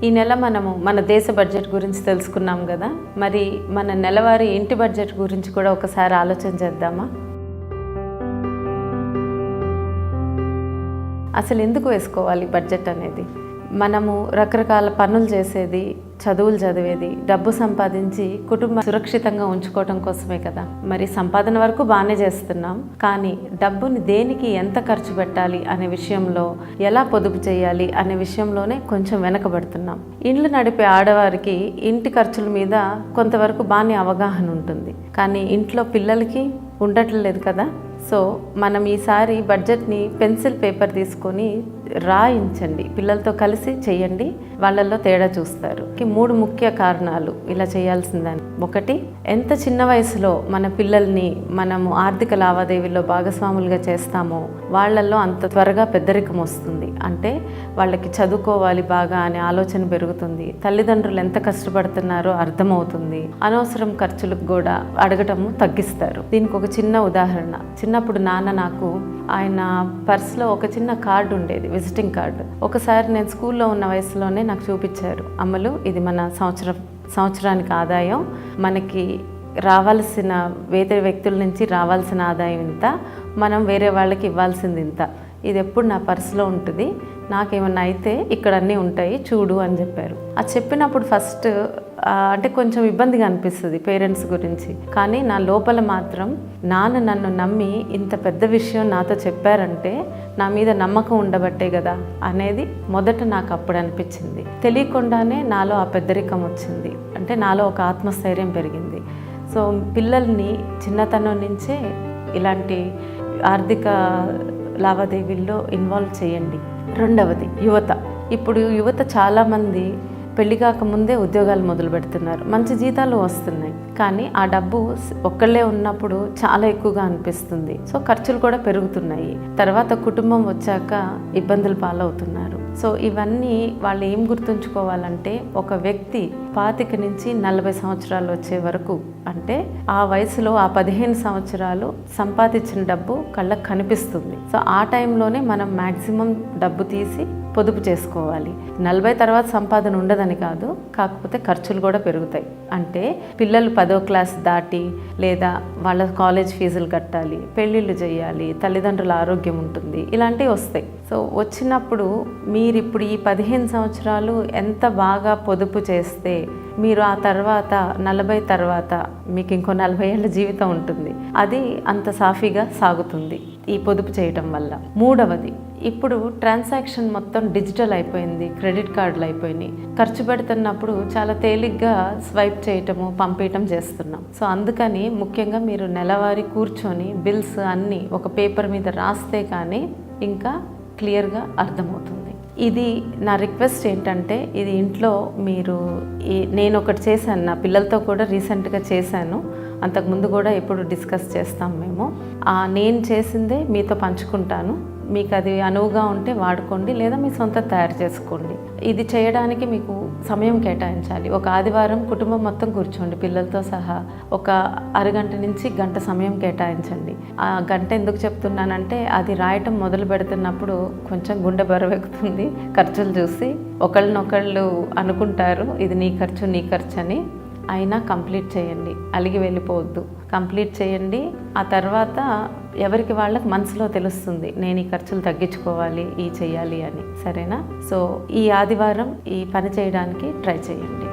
ఈ నెల మనము మన దేశ బడ్జెట్ గురించి తెలుసుకున్నాం కదా. మరి మన నెలవారీ ఇంటి బడ్జెట్ గురించి కూడా ఒకసారి ఆలోచన చేద్దామా? అసలు ఎందుకు వేసుకోవాలి బడ్జెట్ అనేది? మనము రకరకాల పనులు చేసేది, చదువులు చదివేది, డబ్బు సంపాదించి కుటుంబం సురక్షితంగా ఉంచుకోవటం కోసమే కదా. మరి సంపాదన వరకు బాగానే చేస్తున్నాం, కానీ డబ్బుని దేనికి ఎంత ఖర్చు పెట్టాలి అనే విషయంలో, ఎలా పొదుపు చేయాలి అనే విషయంలోనే కొంచెం వెనకబడుతున్నాం. ఇండ్లు నడిపే ఆడవారికి ఇంటి ఖర్చుల మీద కొంతవరకు బాగానే అవగాహన ఉంటుంది, కానీ ఇంట్లో పిల్లలకి ఉండట్లేదు కదా. సో మనం ఈసారి బడ్జెట్ని పెన్సిల్ పేపర్ తీసుకొని రాయించండి, పిల్లలతో కలిసి చేయండి, వాళ్ళల్లో తేడా చూస్తారు. 3 ముఖ్య కారణాలు ఇలా చేయాల్సిందని. 1, ఎంత చిన్న వయసులో మన పిల్లల్ని మనము ఆర్థిక లావాదేవీల్లో భాగస్వాములుగా చేస్తామో వాళ్ళల్లో అంత త్వరగా పెద్దరికం వస్తుంది. అంటే వాళ్ళకి చదువుకోవాలి బాగా అనే ఆలోచన పెరుగుతుంది, తల్లిదండ్రులు ఎంత కష్టపడుతున్నారో అర్థమవుతుంది, అనవసరం ఖర్చులకు కూడా అడగటము తగ్గిస్తారు. దీనికి ఒక చిన్న ఉదాహరణ. చిన్నప్పుడు నాన్న నాకు ఆయన పర్స్లో ఒక చిన్న కార్డు ఉండేది, విజిటింగ్ కార్డు. ఒకసారి నేను స్కూల్లో ఉన్న వయసులోనే నాకు చూపించారు. అమ్మలు, ఇది మన సంవత్సరానికి ఆదాయం, మనకి రావాల్సిన వేరే వ్యక్తుల నుంచి రావాల్సిన ఆదాయం ఇంత, మనం వేరే వాళ్ళకి ఇవ్వాల్సింది ఇంత, ఇది ఎప్పుడు నా పర్సులో ఉంటుంది, నాకేమన్నా అయితే ఇక్కడ అన్నీ ఉంటాయి చూడు అని చెప్పారు. అది చెప్పినప్పుడు ఫస్ట్ అంటే కొంచెం ఇబ్బందిగా అనిపిస్తుంది పేరెంట్స్ గురించి, కానీ నా లోపల మాత్రం నాన్న నన్ను నమ్మి ఇంత పెద్ద విషయం నాతో చెప్పారంటే నా మీద నమ్మకం ఉండబట్టే కదా అనేది మొదట నాకు అప్పుడు అనిపించింది. తెలియకుండానే నాలో ఆ పెద్దరికం వచ్చింది, అంటే నాలో ఒక ఆత్మస్థైర్యం పెరిగింది. సో పిల్లల్ని చిన్నతనం నుంచే ఇలాంటి ఆర్థిక లావాదేవీల్లో ఇన్వాల్వ్ చేయండి. 2వది, యువత. ఇప్పుడు యువత చాలామంది పెళ్లి కాకముందే ఉద్యోగాలు మొదలు పెడుతున్నారు, మంచి జీతాలు వస్తున్నాయి, కానీ ఆ డబ్బు ఒక్కళ్ళే ఉన్నప్పుడు చాలా ఎక్కువగా అనిపిస్తుంది. సో ఖర్చులు కూడా పెరుగుతున్నాయి, తర్వాత కుటుంబం వచ్చాక ఇబ్బందులు పాలవుతున్నారు. సో ఇవన్నీ వాళ్ళు ఏం గుర్తుంచుకోవాలంటే, ఒక వ్యక్తి 25 నుంచి 40 సంవత్సరాలు వచ్చే వరకు, అంటే ఆ వయసులో ఆ 15 సంవత్సరాలు సంపాదించిన డబ్బు కళ్ళకు కనిపిస్తుంది. సో ఆ టైంలోనే మనం మ్యాక్సిమం డబ్బు తీసి పొదుపు చేసుకోవాలి. 40 తర్వాత సంపాదన ఉండదని కాదు, కాకపోతే ఖర్చులు కూడా పెరుగుతాయి. అంటే పిల్లలు 10వ క్లాస్ దాటి లేదా వాళ్ళ కాలేజ్ ఫీజులు కట్టాలి, పెళ్ళిళ్ళు చేయాలి, తల్లిదండ్రుల ఆరోగ్యం ఉంటుంది, ఇలాంటివి వస్తాయి. సో వచ్చినప్పుడు మీరు ఇప్పుడు ఈ 15 సంవత్సరాలు ఎంత బాగా పొదుపు చేస్తే మీరు ఆ తర్వాత 40 తర్వాత మీకు ఇంకో 40 ఏళ్ళ జీవితం ఉంటుంది, అది అంత సాఫీగా సాగుతుంది ఈ పొదుపు చేయటం వల్ల. 3వది, ఇప్పుడు ట్రాన్సాక్షన్ మొత్తం డిజిటల్ అయిపోయింది, క్రెడిట్ కార్డులు అయిపోయినాయి. ఖర్చు పెడుతున్నప్పుడు చాలా తేలిగ్గా స్వైప్ చేయటము, పంపించటం చేస్తున్నాం. సో అందుకని ముఖ్యంగా మీరు నెలవారీ కూర్చొని బిల్స్ అన్నీ ఒక పేపర్ మీద రాస్తే కానీ ఇంకా క్లియర్గా అర్థమవుతుంది. ఇది నా రిక్వెస్ట్ ఏంటంటే, ఇది ఇంట్లో మీరు నేను ఒకటి చేశాను, నా పిల్లలతో కూడా రీసెంట్గా చేశాను, అంతకుముందు కూడా ఎప్పుడు డిస్కస్ చేస్తాం మేము. నేను చేసిందే మీతో పంచుకుంటాను, మీకు అది అనువుగా ఉంటే వాడుకోండి, లేదా మీ సొంత తయారు చేసుకోండి. ఇది చేయడానికి మీకు సమయం కేటాయించాలి. ఒక ఆదివారం కుటుంబం మొత్తం కూర్చోండి, పిల్లలతో సహా ఒక అరగంట నుంచి గంట సమయం కేటాయించండి. ఆ గంట ఎందుకు చెప్తున్నానంటే, అది రాయటం మొదలు పెడుతున్నప్పుడు కొంచెం గుండె బరువెక్కుతుంది. ఖర్చులు చూసి ఒకళ్ళనొకళ్ళు అనుకుంటారు ఇది నీ ఖర్చు అని. అయినా కంప్లీట్ చేయండి, అలిగి వెళ్ళిపోవద్దు, కంప్లీట్ చేయండి. ఆ తర్వాత ఎవరికి వాళ్ళకి మనసులో తెలుస్తుంది, నేను ఈ ఖర్చులు తగ్గించుకోవాలి, ఈ చెయ్యాలి అని. సరేనా? సో ఈ ఆదివారం ఈ పని చేయడానికి ట్రై చేయండి.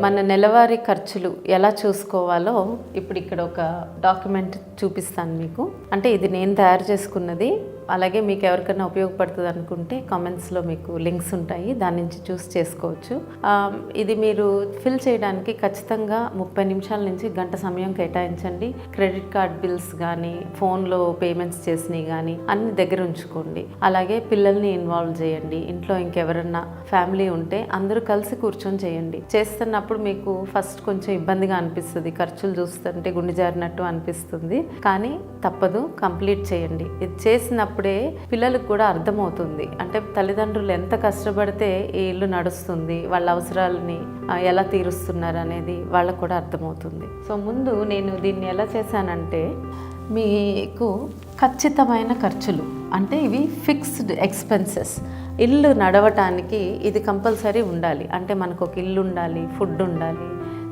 మన నెలవారీ ఖర్చులు ఎలా చూసుకోవాలో ఇప్పుడు ఇక్కడ ఒక డాక్యుమెంట్ చూపిస్తాను మీకు. అంటే ఇది నేను తయారు చేసుకున్నది, అలాగే మీకు ఎవరికైనా ఉపయోగపడుతుంది అనుకుంటే కామెంట్స్లో మీకు లింక్స్ ఉంటాయి, దాని నుంచి చూసి చేసుకోవచ్చు. ఇది మీరు ఫిల్ చేయడానికి ఖచ్చితంగా 30 నిమిషాల నుంచి గంట సమయం కేటాయించండి. క్రెడిట్ కార్డ్ బిల్స్ కానీ, ఫోన్లో పేమెంట్స్ చేసినవి కానీ అన్ని దగ్గర ఉంచుకోండి. అలాగే పిల్లల్ని ఇన్వాల్వ్ చేయండి. ఇంట్లో ఇంకెవరన్నా ఫ్యామిలీ ఉంటే అందరూ కలిసి కూర్చొని చేయండి. చేస్తున్నప్పుడు మీకు ఫస్ట్ కొంచెం ఇబ్బందిగా అనిపిస్తుంది, ఖర్చులు చూస్తుంటే గుండె జారినట్టు అనిపిస్తుంది, కానీ తప్పదు, కంప్లీట్ చేయండి. ఇది చేసినప్పుడే పిల్లలకు కూడా అర్థమవుతుంది, అంటే తల్లిదండ్రులు ఎంత కష్టపడితే ఈ ఇల్లు నడుస్తుంది, వాళ్ళ అవసరాలని ఎలా తీరుస్తున్నారు అనేది వాళ్ళకు కూడా అర్థమవుతుంది. సో ముందు నేను దీన్ని ఎలా చేశానంటే, మీకు ఖచ్చితమైన ఖర్చులు అంటే ఇవి ఫిక్స్డ్ ఎక్స్పెన్సెస్. ఇల్లు నడవటానికి ఇది కంపల్సరీ ఉండాలి. అంటే మనకు ఒక ఇల్లు ఉండాలి, ఫుడ్ ఉండాలి,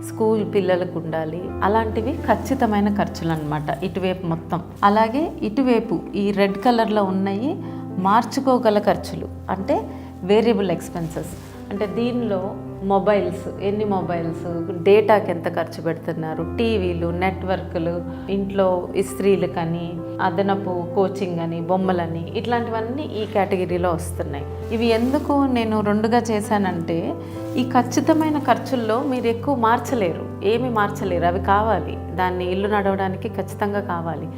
స్కూల్ పిల్లలకు ఉండాలి, అలాంటివి ఖచ్చితమైన ఖర్చులు అన్నమాట ఇటువైపు మొత్తం. అలాగే ఇటువైపు ఈ రెడ్ కలర్లో ఉన్నాయి మార్చుకోగల ఖర్చులు అంటే వేరియబుల్ ఎక్స్పెన్సెస్. అంటే దీనిలో మొబైల్స్, ఎన్ని మొబైల్స్, డేటాకి ఎంత ఖర్చు పెడుతున్నారు, టీవీలు, నెట్వర్క్లు, ఇంట్లో ఇస్త్రీలు కానీ అదనపు కోచింగ్ అని, బొమ్మలని, ఇట్లాంటివన్నీ ఈ కేటగిరీలో వస్తున్నాయి. ఇవి ఎందుకు నేను రెండుగా చేశానంటే ఈ ఖచ్చితమైన ఖర్చుల్లో మీరు ఎక్కువ మార్చలేరు, ఏమి మార్చలేరు, అవి కావాలి, దాన్ని ఇల్లు నడవడానికి ఖచ్చితంగా కావాలి.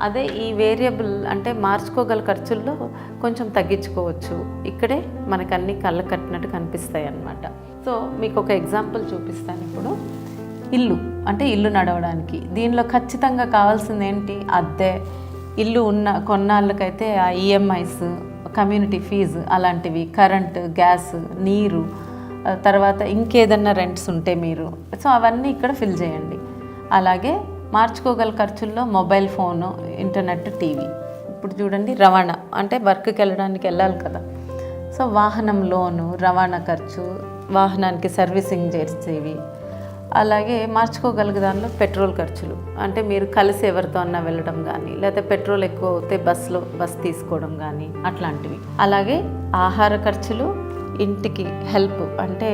అదే ఈ వేరియబుల్ అంటే మార్చుకోగల ఖర్చుల్లో కొంచెం తగ్గించుకోవచ్చు. ఇక్కడే మనకు అన్ని కళ్ళ కట్టినట్టు కనిపిస్తాయి అన్నమాట. సో మీకు ఒక ఎగ్జాంపుల్ చూపిస్తాను. ఇప్పుడు ఇల్లు అంటే ఇల్లు నడవడానికి దీనిలో ఖచ్చితంగా కావాల్సింది ఏంటి? అద్దె, ఇల్లు ఉన్న కొన్నాళ్ళకైతే ఆ ఈఎంఐస్, కమ్యూనిటీ ఫీజు అలాంటివి, కరెంటు, గ్యాస్, నీరు, తర్వాత ఇంకేదన్నా రెంట్స్ ఉంటే మీరు సో అవన్నీ ఇక్కడ ఫిల్ చేయండి. అలాగే మార్చుకోగల ఖర్చుల్లో మొబైల్ ఫోను, ఇంటర్నెట్, టీవీ. ఇప్పుడు చూడండి రవాణా అంటే వర్క్కి వెళ్ళాలి కదా, సో వాహనం లోను, రవాణా ఖర్చు, వాహనానికి సర్వీసింగ్ చేసేవి. అలాగే మార్చుకోగలిగే దానిలో పెట్రోల్ ఖర్చులు అంటే మీరు కలిసి ఎవరితో అన్నా వెళ్ళడం కానీ, లేకపోతే పెట్రోల్ ఎక్కువ అవుతే బస్ తీసుకోవడం కానీ అట్లాంటివి. అలాగే ఆహార ఖర్చులు, ఇంటికి హెల్ప్ అంటే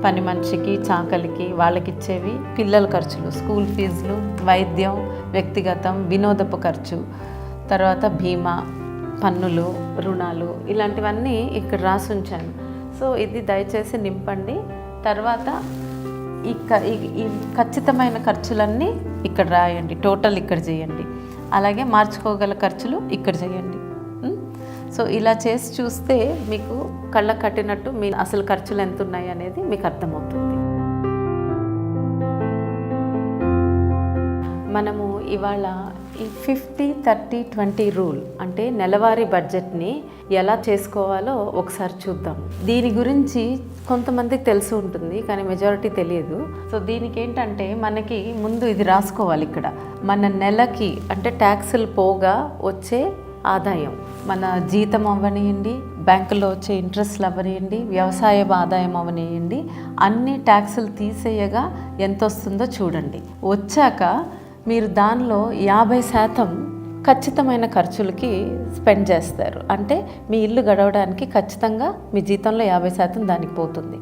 పని మనిషికి, చాకలికి, వాళ్ళకి ఇచ్చేవి, పిల్లల ఖర్చులు, స్కూల్ ఫీజులు, వైద్యం, వ్యక్తిగతం, వినోదపు ఖర్చు, తర్వాత బీమా, పన్నులు, రుణాలు, ఇలాంటివన్నీ ఇక్కడ రాసి ఉంచాను. సో ఇది దయచేసి నింపండి. తర్వాత ఈ ఖచ్చితమైన ఖర్చులన్నీ ఇక్కడ రాయండి, టోటల్ ఇక్కడ చేయండి. అలాగే మార్చుకోగల ఖర్చులు ఇక్కడ చేయండి. సో ఇలా చేసి చూస్తే మీకు కళ్ళకు కట్టినట్టు మీ అసలు ఖర్చులు ఎంత ఉన్నాయి అనేది మీకు అర్థమవుతుంది. మనము ఇవాళ ఈ 50-30-20 రూల్ అంటే నెలవారీ బడ్జెట్ని ఎలా చేసుకోవాలో ఒకసారి చూద్దాం. దీని గురించి కొంతమందికి తెలిసి ఉంటుంది కానీ మెజారిటీ తెలియదు. సో దీనికి ఏంటంటే మనకి ముందు ఇది రాసుకోవాలి. ఇక్కడ మన నెలకి అంటే ట్యాక్సులు పోగా వచ్చే ఆదాయం, మన జీతం అవ్వనియండి, బ్యాంకులో వచ్చే ఇంట్రెస్ట్లు అవ్వనియండి, వ్యవసాయ ఆదాయం అవ్వనియండి, అన్ని ట్యాక్సులు తీసేయగా ఎంత వస్తుందో చూడండి. వచ్చాక మీరు దానిలో 50% ఖచ్చితమైన ఖర్చులకి స్పెండ్ చేస్తారు. అంటే మీ ఇల్లు గడవడానికి ఖచ్చితంగా మీ జీతంలో 50% దానికి పోతుంది.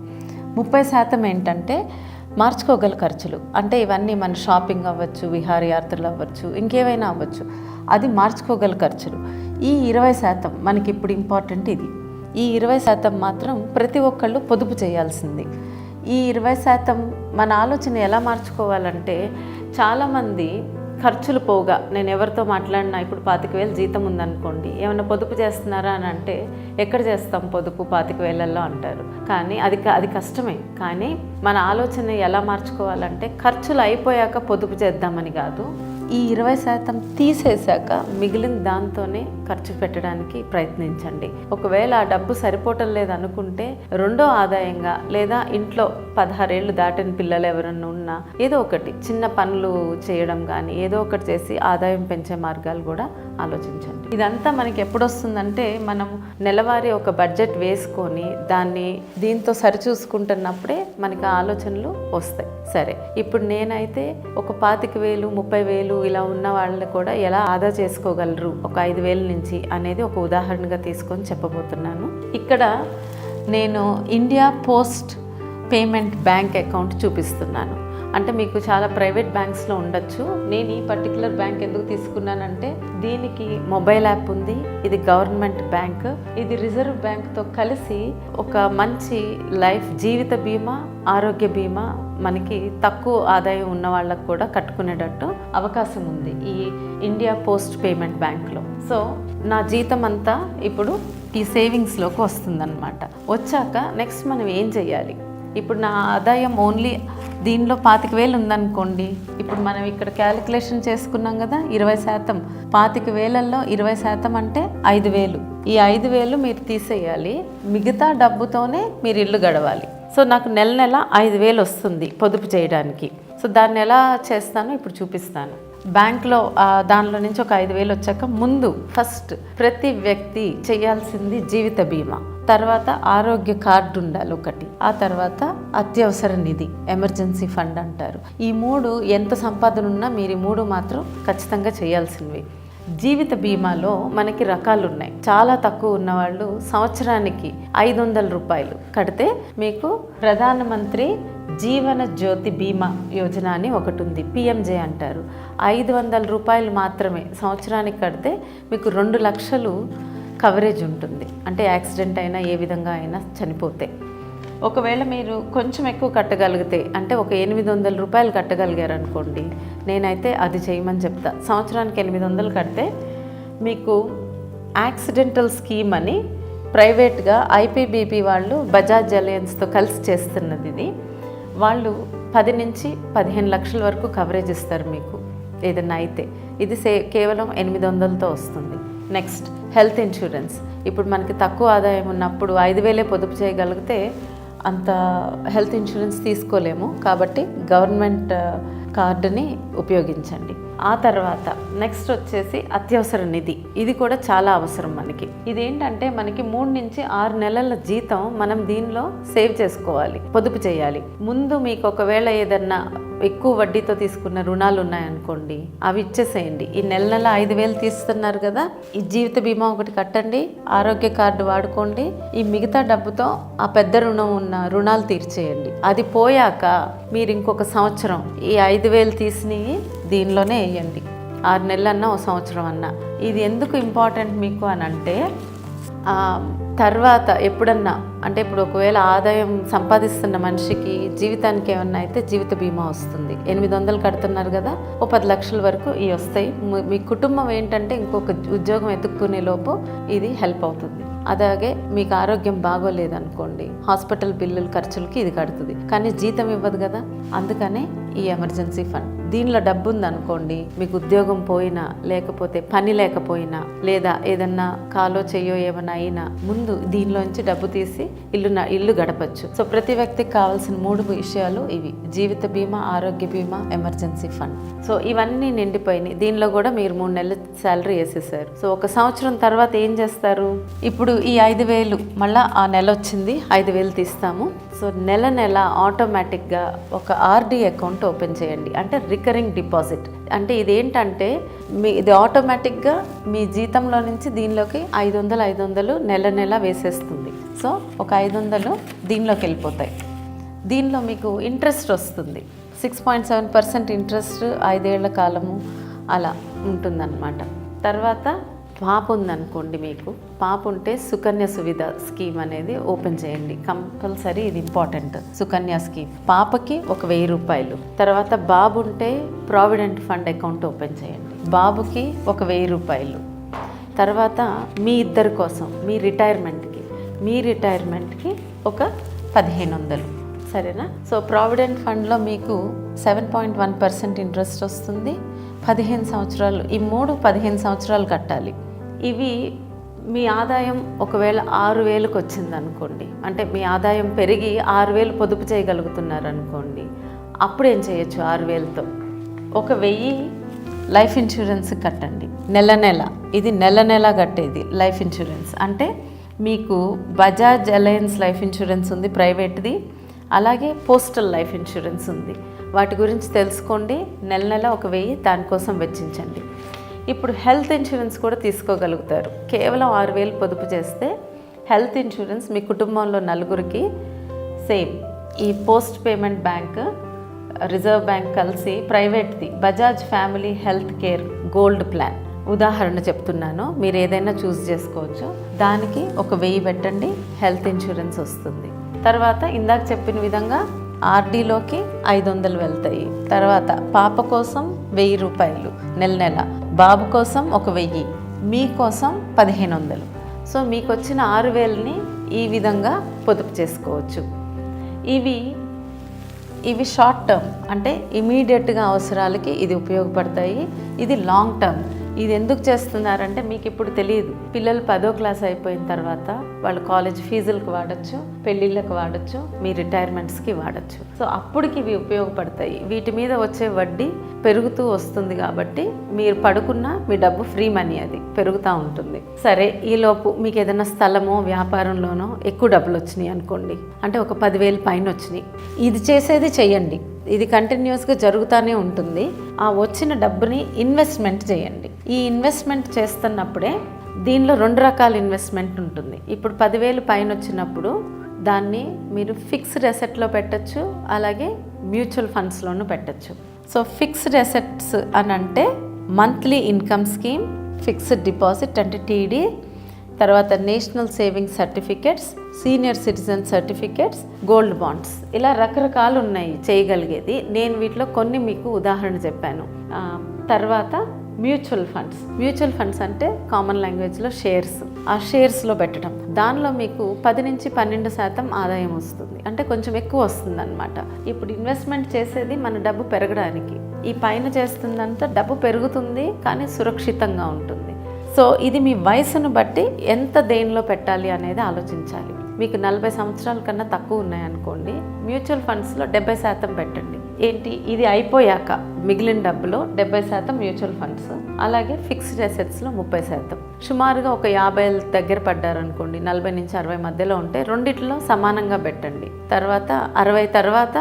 30% ఏంటంటే మార్చుకోగల ఖర్చులు అంటే ఇవన్నీ మన షాపింగ్ అవ్వచ్చు, విహారయాత్రలు అవ్వచ్చు, ఇంకేమైనా అవ్వచ్చు, అది మార్చుకోగల ఖర్చులు. ఈ 20% మనకి ఇప్పుడు ఇంపార్టెంట్. ఇది ఈ 20% మాత్రం ప్రతి ఒక్కళ్ళు పొదుపు చేయాల్సింది. ఈ 20% మన ఆలోచన ఎలా మార్చుకోవాలంటే చాలామంది ఖర్చులు పోగా, నేను ఎవరితో మాట్లాడినా ఇప్పుడు 25,000 జీతం ఉందనుకోండి, ఏమైనా పొదుపు చేస్తున్నారా అని అంటే ఎక్కడ చేస్తాం పొదుపు 25,000లో అంటారు. కానీ అది కష్టమే. కానీ మన ఆలోచన ఎలా మార్చుకోవాలంటే ఖర్చులు అయిపోయాక పొదుపు చేద్దామని కాదు, ఈ 20% తీసేశాక మిగిలిన దాంతోనే ఖర్చు పెట్టడానికి ప్రయత్నించండి. ఒకవేళ ఆ డబ్బు సరిపోవటం లేదనుకుంటే రెండో ఆదాయంగా, లేదా ఇంట్లో 16 ఏళ్ళు దాటిన పిల్లలు ఎవరన్నా ఉన్నా ఏదో ఒకటి చిన్న పనులు చేయడం కానీ ఏదో ఒకటి చేసి ఆదాయం పెంచే మార్గాలు కూడా ఆలోచించండి. ఇదంతా మనకి ఎప్పుడు వస్తుందంటే మనం నెలవారీ ఒక బడ్జెట్ వేసుకొని దాన్ని దీంతో సరిచూసుకుంటున్నప్పుడే మనకి ఆలోచనలు వస్తాయి. సరే, ఇప్పుడు నేనైతే ఒక 25,000, 30,000 ఇలా ఉన్న వాళ్ళని కూడా ఎలా ఆదా చేసుకోగలరు ఒక 5,000 నుంచి అనేది ఒక ఉదాహరణగా తీసుకొని చెప్పబోతున్నాను. ఇక్కడ నేను India post payment bank account చూపిస్తున్నాను. అంటే మీకు చాలా ప్రైవేట్ బ్యాంక్స్లో ఉండొచ్చు. నేను ఈ పర్టికులర్ బ్యాంక్ ఎందుకు తీసుకున్నానంటే దీనికి మొబైల్ యాప్ ఉంది, ఇది గవర్నమెంట్ బ్యాంక్, ఇది రిజర్వ్ బ్యాంక్తో కలిసి ఒక మంచి లైఫ్ జీవిత బీమా, ఆరోగ్య బీమా మనకి తక్కువ ఆదాయం ఉన్న వాళ్ళకు కూడా కట్టుకునేటట్టు అవకాశం ఉంది ఈ ఇండియా పోస్ట్ పేమెంట్ బ్యాంక్లో. సో నా జీతం అంతా ఇప్పుడు ఈ సేవింగ్స్లోకి వస్తుందన్నమాట. వచ్చాక నెక్స్ట్ మనం ఏం చేయాలి? ఇప్పుడు నా ఆదాయం ఓన్లీ దీనిలో 25,000 ఉందనుకోండి. ఇప్పుడు మనం ఇక్కడ క్యాలిక్యులేషన్ చేసుకున్నాం కదా, 20%. 25,000లో 20% అంటే 5,000. ఈ 5,000 మీరు తీసేయాలి, మిగతా డబ్బుతోనే మీరు ఇల్లు గడవాలి. సో నాకు నెల 5,000 వస్తుంది పొదుపు చేయడానికి. సో దాన్ని ఎలా చేస్తానో ఇప్పుడు చూపిస్తాను. బ్యాంక్లో దానిలో నుంచి ఒక 5,000 వచ్చాక ముందు ఫస్ట్ ప్రతి వ్యక్తి చేయాల్సింది జీవిత బీమా, తర్వాత ఆరోగ్య కార్డు ఉండాలి ఒకటి, ఆ తర్వాత అత్యవసర నిధి ఎమర్జెన్సీ ఫండ్ అంటారు. ఈ 3 ఎంత సంపాదన ఉన్నా మీరు ఈ 3 మాత్రం ఖచ్చితంగా చేయాల్సినవి. జీవిత బీమాలో మనకి రకాలు ఉన్నాయి. చాలా తక్కువ ఉన్నవాళ్ళు సంవత్సరానికి 500 రూపాయలు కడితే మీకు ప్రధానమంత్రి జీవన జ్యోతి బీమా యోజన అని ఒకటి ఉంది, పిఎంజే అంటారు. 500 రూపాయలు మాత్రమే సంవత్సరానికి కడితే మీకు 2 లక్షలు కవరేజ్ ఉంటుంది. అంటే యాక్సిడెంట్ అయినా ఏ విధంగా అయినా చనిపోతే. ఒకవేళ మీరు కొంచెం ఎక్కువ కట్టగలిగితే, అంటే ఒక 800 రూపాయలు కట్టగలిగారు అనుకోండి, నేనైతే అది చేయమని చెప్తా. సంవత్సరానికి 800 కడితే మీకు యాక్సిడెంటల్ స్కీమ్ అని ప్రైవేట్గా ఐపీబీపీ వాళ్ళు బజాజ్ అలయన్స్తో కలిసి చేస్తున్నది. ఇది వాళ్ళు 10 నుంచి 15 లక్షల వరకు కవరేజ్ ఇస్తారు మీకు ఏదన్నా అయితే. ఇది కేవలం 800తో వస్తుంది. Next health insurance. ఇప్పుడు మనకి తక్కువ ఆదాయం ఉన్నప్పుడు 5,000 పొదుపు చేయగలిగితే అంత హెల్త్ ఇన్సూరెన్స్ తీసుకోలేము, కాబట్టి గవర్నమెంట్ కార్డుని ఉపయోగించండి. ఆ తర్వాత నెక్స్ట్ వచ్చేసి అత్యవసర నిధి. ఇది కూడా చాలా అవసరం మనకి. ఇదేంటంటే మనకి 3 నుంచి 6 నెలల జీతం మనం దీనిలో సేవ్ చేసుకోవాలి, పొదుపు చేయాలి. ముందు మీకు ఒకవేళ ఏదన్నా ఎక్కువ వడ్డీతో తీసుకున్న రుణాలు ఉన్నాయనుకోండి, అవి ఇచ్చేసేయండి. ఈ నెల 5,000 తీస్తున్నారు కదా, ఈ జీవిత బీమా ఒకటి కట్టండి, ఆరోగ్య కార్డు వాడుకోండి. ఈ మిగతా డబ్బుతో ఆ పెద్ద రుణం ఉన్న రుణాలు తీర్చేయండి. అది పోయాక మీరు ఇంకొక సంవత్సరం ఈ 5,000 తీసినవి దీనిలోనే వేయండి. 6 నెలలన్నా ఒక సంవత్సరం అన్నా. ఇది ఎందుకు ఇంపార్టెంట్ మీకు అని అంటే, తర్వాత ఎప్పుడన్నా అంటే ఇప్పుడు ఒకవేళ ఆదాయం సంపాదిస్తున్న మనిషికి జీవితానికి ఏమన్నా అయితే జీవిత బీమా వస్తుంది. 800 కడుతున్నారు కదా, ఓ 10 లక్షల వరకు ఇవి వస్తాయి. మీ కుటుంబం ఏంటంటే ఇంకొక ఉద్యోగం ఎత్తుక్కునే లోపు ఇది హెల్ప్ అవుతుంది. అలాగే మీకు ఆరోగ్యం బాగోలేదనుకోండి, హాస్పిటల్ బిల్లుల ఖర్చులకి ఇది కడుతుంది, కానీ జీతం ఇవ్వదు కదా. అందుకనే ఈ ఎమర్జెన్సీ ఫండ్. దీనిలో డబ్బు ఉందనుకోండి, మీకు ఉద్యోగం పోయినా, లేకపోతే పని లేకపోయినా, లేదా ఏదన్నా కాలో చెయ్యో ఏమైనా అయినా ముందు దీనిలోంచి డబ్బు తీసి ఇల్లు గడపచ్చు. సో ప్రతి వ్యక్తికి కావాల్సిన 3 విషయాలు ఇవి: జీవిత బీమా, ఆరోగ్య బీమా, ఎమర్జెన్సీ ఫండ్. సో ఇవన్నీ నిండిపోయినాయి. దీనిలో కూడా మీరు 3 నెలల శాలరీ వేసేసారు. సో ఒక సంవత్సరం తర్వాత ఏం చేస్తారు? ఇప్పుడు ఈ 5,000 మళ్ళీ ఆ నెల వచ్చింది, 5,000 తీస్తాము. సో నెల ఆటోమేటిక్గా ఒక ఆర్డీ అకౌంట్ ఓపెన్ చేయండి, అంటే రికరింగ్ డిపాజిట్. అంటే ఇదేంటంటే ఇది ఆటోమేటిక్గా మీ జీతంలో నుంచి దీనిలోకి 500 నెల వేసేస్తుంది. సో ఒక 500 దీనిలోకి వెళ్ళిపోతాయి. దీనిలో మీకు ఇంట్రెస్ట్ వస్తుంది, 6.7% ఇంట్రెస్ట్ 5 ఏళ్ల కాలము అలా ఉంటుందన్నమాట. తర్వాత పాప ఉందనుకోండి, మీకు పాప ఉంటే సుకన్య సువిధ స్కీమ్ అనేది ఓపెన్ చేయండి. కంపల్సరీ ఇది ఇంపార్టెంట్. సుకన్య స్కీమ్ పాపకి ఒక 1,000 రూపాయలు. తర్వాత బాబు ఉంటే ప్రావిడెంట్ ఫండ్ అకౌంట్ ఓపెన్ చేయండి, బాబుకి ఒక 1,000 రూపాయలు. తర్వాత మీ ఇద్దరి కోసం మీ రిటైర్మెంట్కి ఒక 1,500. సరేనా? సో ప్రావిడెంట్ ఫండ్లో మీకు 7.1% ఇంట్రెస్ట్ వస్తుంది. 15 సంవత్సరాలు, ఈ 3 15 సంవత్సరాలు కట్టాలి. ఇవి మీ ఆదాయం ఒకవేళ 6,000కి వచ్చింది అనుకోండి, అంటే మీ ఆదాయం పెరిగి 6,000 పొదుపు చేయగలుగుతున్నారు అనుకోండి, అప్పుడు ఏం చేయొచ్చు? 6,000తో ఒక 1,000 లైఫ్ ఇన్సూరెన్స్ కట్టండి నెల. ఇది నెల కట్టేది లైఫ్ ఇన్సూరెన్స్. అంటే మీకు బజాజ్ అలయన్స్ లైఫ్ ఇన్సూరెన్స్ ఉంది ప్రైవేట్ది, అలాగే పోస్టల్ లైఫ్ ఇన్సూరెన్స్ ఉంది. వాటి గురించి తెలుసుకోండి. నెల ఒక 1,000 దానికోసం వెచ్చించండి. ఇప్పుడు హెల్త్ ఇన్సూరెన్స్ కూడా తీసుకోగలుగుతారు. కేవలం 6,000 పొదుపు చేస్తే హెల్త్ ఇన్సూరెన్స్ మీ కుటుంబంలో 4కి సేమ్. ఈ post payment bank, reserve bank కలిసి ప్రైవేట్ది Bajaj family health care gold plan ఉదాహరణ చెప్తున్నాను, మీరు ఏదైనా చూస్ చేసుకోవచ్చు. దానికి ఒక 1,000 పెట్టండి, హెల్త్ ఇన్సూరెన్స్ వస్తుంది. తర్వాత ఇందాక చెప్పిన విధంగా ఆర్డీలోకి 500 వెళ్తాయి. తర్వాత పాప కోసం 1,000 రూపాయలు నెల, బాబు కోసం ఒక 1,000, మీకోసం 1,500. సో మీకు వచ్చిన 6,000ని ఈ విధంగా పొదుపు చేసుకోవచ్చు. ఇవి షార్ట్ టర్మ్, అంటే ఇమీడియట్గా అవసరాలకి ఇది ఉపయోగపడతాయి. ఇది లాంగ్ టర్మ్, ఇది ఎందుకు చేస్తున్నారంటే మీకు ఇప్పుడు తెలియదు. పిల్లలు 10వ క్లాస్ అయిపోయిన తర్వాత వాళ్ళు కాలేజ్ ఫీజులకు వాడచ్చు, పెళ్ళిళ్ళకి వాడచ్చు, మీ రిటైర్మెంట్స్కి వాడచ్చు. సో అప్పటికి ఇవి ఉపయోగపడతాయి. వీటి మీద వచ్చే వడ్డీ పెరుగుతూ వస్తుంది కాబట్టి మీరు పడుకున్నా మీ డబ్బు ఫ్రీ మనీ, అది పెరుగుతూ ఉంటుంది. సరే, ఈలోపు మీకు ఏదైనా స్థలమో వ్యాపారంలోనో ఎక్కువ డబ్బులు వచ్చినాయి అనుకోండి, అంటే ఒక 10,000 పైన వచ్చినాయి. ఇది చేసేది చెయ్యండి, ఇది కంటిన్యూస్గా జరుగుతూనే ఉంటుంది. ఆ వచ్చిన డబ్బుని ఇన్వెస్ట్మెంట్ చేయండి. ఈ ఇన్వెస్ట్మెంట్ చేస్తున్నప్పుడే దీనిలో 2 రకాల ఇన్వెస్ట్మెంట్ ఉంటుంది. ఇప్పుడు 10,000 పైన వచ్చినప్పుడు దాన్ని మీరు ఫిక్స్డ్ అసెట్లో పెట్టచ్చు, అలాగే మ్యూచువల్ ఫండ్స్లోనూ పెట్టచ్చు. సో ఫిక్స్డ్ అసెట్స్ అని అంటే monthly income scheme, fixed deposit అంటే టీడీ, తర్వాత national savings certificates, senior citizen certificates, gold bonds, ఇలా రకరకాలు ఉన్నాయి చేయగలిగేది. నేను వీటిలో కొన్ని మీకు ఉదాహరణ చెప్పాను. తర్వాత మ్యూచువల్ ఫండ్స్ అంటే కామన్ లాంగ్వేజ్లో షేర్స్. ఆ షేర్స్లో పెట్టడం, దానిలో మీకు 10 నుంచి 12% ఆదాయం వస్తుంది, అంటే కొంచెం ఎక్కువ వస్తుంది అనమాట. ఇప్పుడు ఇన్వెస్ట్మెంట్ చేసేది మన డబ్బు పెరగడానికి, ఈ పైన చేస్తుందంతా డబ్బు పెరుగుతుంది కానీ సురక్షితంగా ఉంటుంది. సో ఇది మీ వయసును బట్టి ఎంత దేనిలో పెట్టాలి అనేది ఆలోచించాలి. మీకు 40 సంవత్సరాల కన్నా తక్కువ ఉన్నాయనుకోండి, మ్యూచువల్ ఫండ్స్లో 70% పెట్టండి. ఏంటి, ఇది అయిపోయాక మిగిలిన డబ్బులో 70% మ్యూచువల్ ఫండ్స్, అలాగే ఫిక్స్డ్ అసెట్స్లో 30%. సుమారుగా ఒక 50 దగ్గర పడ్డారనుకోండి, 40 నుంచి 60 మధ్యలో ఉంటే రెండిట్లో సమానంగా పెట్టండి. తర్వాత 60 తర్వాత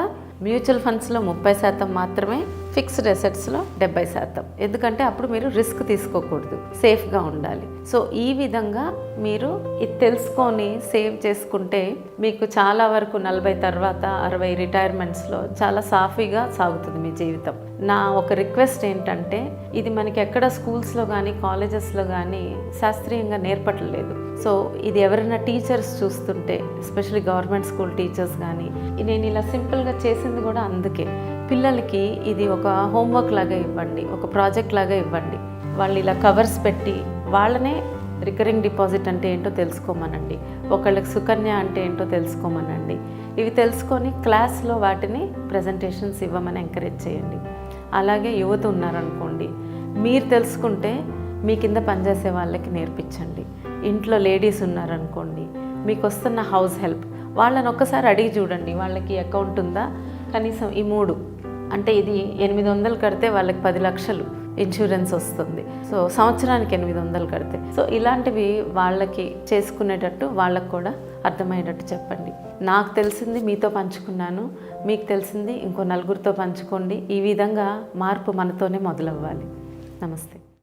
మ్యూచువల్ ఫండ్స్లో 30% మాత్రమే, ఫిక్స్డ్ అసెట్స్లో 70%. ఎందుకంటే అప్పుడు మీరు రిస్క్ తీసుకోకూడదు, సేఫ్గా ఉండాలి. సో ఈ విధంగా మీరు ఇది తెలుసుకొని సేవ్ చేసుకుంటే మీకు చాలా వరకు 40 తర్వాత 60 రిటైర్మెంట్స్లో చాలా సాఫీగా సాగుతుంది మీ జీవితం. నా ఒక రిక్వెస్ట్ ఏంటంటే, ఇది మనకి ఎక్కడ స్కూల్స్లో కానీ కాలేజెస్లో కానీ శాస్త్రీయంగా నేర్పట్లేదు. సో ఇది ఎవరైనా టీచర్స్ చూస్తుంటే, ఎస్పెషల్లీ గవర్నమెంట్ స్కూల్ టీచర్స్ కానీ, నేను ఇలా సింపుల్గా చేసింది కూడా అందుకే. పిల్లలకి ఇది ఒక హోంవర్క్ లాగా ఇవ్వండి, ఒక ప్రాజెక్ట్ లాగా ఇవ్వండి. వాళ్ళు ఇలా కవర్స్ పెట్టి వాళ్ళనే రికరింగ్ డిపాజిట్ అంటే ఏంటో తెలుసుకోమనండి, ఒకళ్ళకి సుకన్య అంటే ఏంటో తెలుసుకోమనండి. ఇవి తెలుసుకొని క్లాస్లో వాటిని ప్రజెంటేషన్స్ ఇవ్వమని ఎంకరేజ్ చేయండి. అలాగే యువత ఉన్నారనుకోండి, మీరు తెలుసుకుంటే మీ కింద పనిచేసే వాళ్ళకి నేర్పించండి. ఇంట్లో లేడీస్ ఉన్నారనుకోండి, మీకు వస్తున్న హౌస్ హెల్ప్ వాళ్ళని ఒక్కసారి అడిగి చూడండి, వాళ్ళకి అకౌంట్ ఉందా, కనీసం ఈ 3 అంటే ఇది 800 కడితే వాళ్ళకి 10 లక్షలు ఇన్సూరెన్స్ వస్తుంది. సో సంవత్సరానికి 800 కడితే, సో ఇలాంటివి వాళ్ళకి చేసుకునేటట్టు వాళ్ళకు కూడా అర్థమయ్యేటట్టు చెప్పండి. నాకు తెలిసింది మీతో పంచుకున్నాను, మీకు తెలిసింది ఇంకో 4గురితో పంచుకోండి. ఈ విధంగా మార్పు మనతోనే మొదలవ్వాలి. నమస్తే.